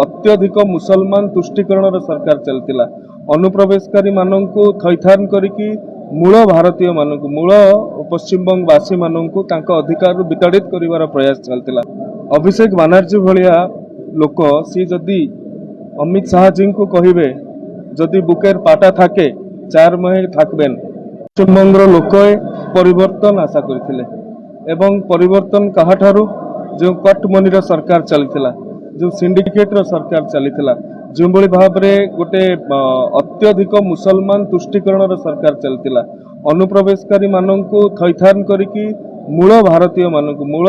अत्यधिक मुसलमान तुष्टिकरण सरकार चलता अनुप्रवेशकारी मानक थैथान करिकी मूल भारतीय मानक मूल पश्चिमबंगवासी मानक अधिकार विताड़ित कर प्रयास चलता। अभिषेक बानर्जी भाया लोक सी जदि अमित शाह जी को कहे जदि बुकेर पाटा थाके चार महे थाकबेन पश्चिमबंग लोक परिवर्तन आशा करथिले एवं परिवर्तन काहाठारू जो कट मनीर सरकार चलता जो सिंडिकेट सरकार चलता जो भाव में गोटे अत्यधिक मुसलमान तुष्टिकरण सरकार चलता अनुप्रवेशकारी मानक थैथान करिकी मूल भारतीय मानक मूल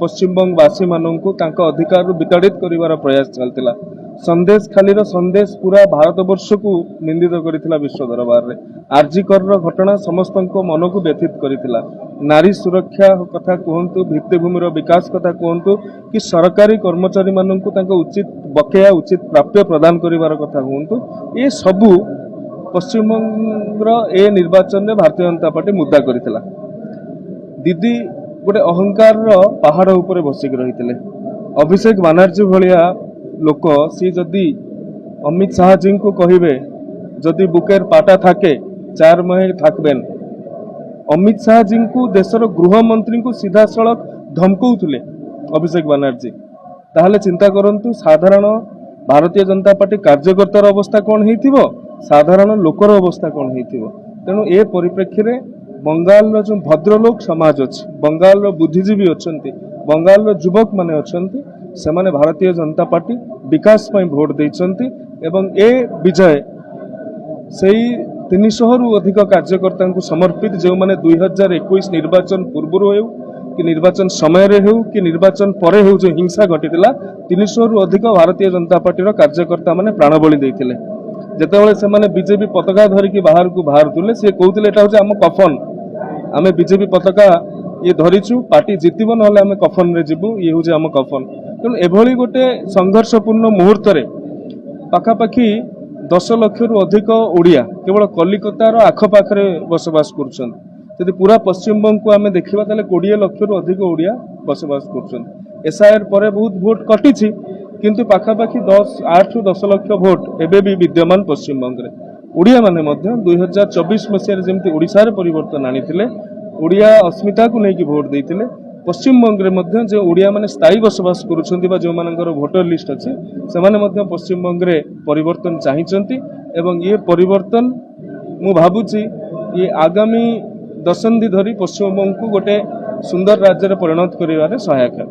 पश्चिमबंगवासी मानक अधिकार विताड़ित कर प्रयास चलता। संदेश खालीर संदेश पूरा भारतवर्ष को निंदित करथिला विश्व दरबार रे। आरजीकर घटना समस्त मन को व्यथित करथिला। नारी सुरक्षा कथा कहतु भित्तिभूमिर विकास कथा कहतु कि सरकारी कर्मचारी मानक उचित बकेया उचित प्राप्य प्रदान करिवार कथा कहतु ये सबू पश्चिमबंग ए निर्वाचन में भारतीय जनता पार्टी मुद्दा करथिला। दीदी गोटे अहंकार पहाड़ उपरे बसिक रही अभिषेक बानर्जी भाया लोक सी जदि अमित शाह जी को कहे जदि बुकेर पाटा थाके चार महे थाकबेन अमित शाह जी को देशर गृह मंत्री को सीधा सड़क धमकाउले अभिषेक बानर्जी ताहले चिंता करंतु साधारण भारतीय जनता पार्टी कार्यकर्तार अवस्था कौन हो साधारण लोकर अवस्था कौन हो तेणु ए परिप्रेक्षी में बंगाल जो भद्रलोक समाज अच्छी बंगाल बुद्धिजीवी अच्छा बंगाल युवक माने अच्छा से माने भारतीय जनता पार्टी विकास पर भोट देइछंती एवं ए विजय से 300 रु अधिक कार्यकर्ता को समर्पित जो माने 2021 निर्वाचन पूर्व हो कि निर्वाचन समय रे हो कि निर्वाचन परे हो जो हिंसा घटीला 300 रु अधिक भारतीय जनता पार्टी कार्यकर्ता माने प्राणबली देइथिले जेतेबेले से माने बीजेपी पताका धरिकी बाहर को बाहर तुले से कहते एटा होचे आम कफन आमे बीजेपी पताका ये धरीचु पार्टी जितब ना आम कफन रे जीवु ये हूँ आम कफन तेणु एभली गोटे संघर्षपूर्ण मुहूर्त पाखापाखि 10 लाख रु अधिक ओडिया केवल कलिकतार आखपाखे बसवास कर पूरा पश्चिमबंग को आम देखा 20 लाख रु अधिक ओडिया बसवास कर एसआईआर पर बहुत भोट कटी किंतु पाखापाखि 8 रु 10 लाख भोट एबे भी विद्यमान पश्चिमबंग रे ओडिया माने 2024 मसीह जमी ओडिशा रे परिवर्तन आनी ओडिया अस्मिता को लेकिन भोट देते पश्चिमबंग रे जो ओडिया माने स्थायी बसवास करुछंती जो मानकर भोटर लिस्ट अच्छे से माने पश्चिमबंग रे परिवर्तन चाहिए एवं ये परिवर्तन मु भावुची ये आगामी दशंधि धरी पश्चिमबंग को गोटे सुंदर राज्य परिणत करिवारे सहायक है।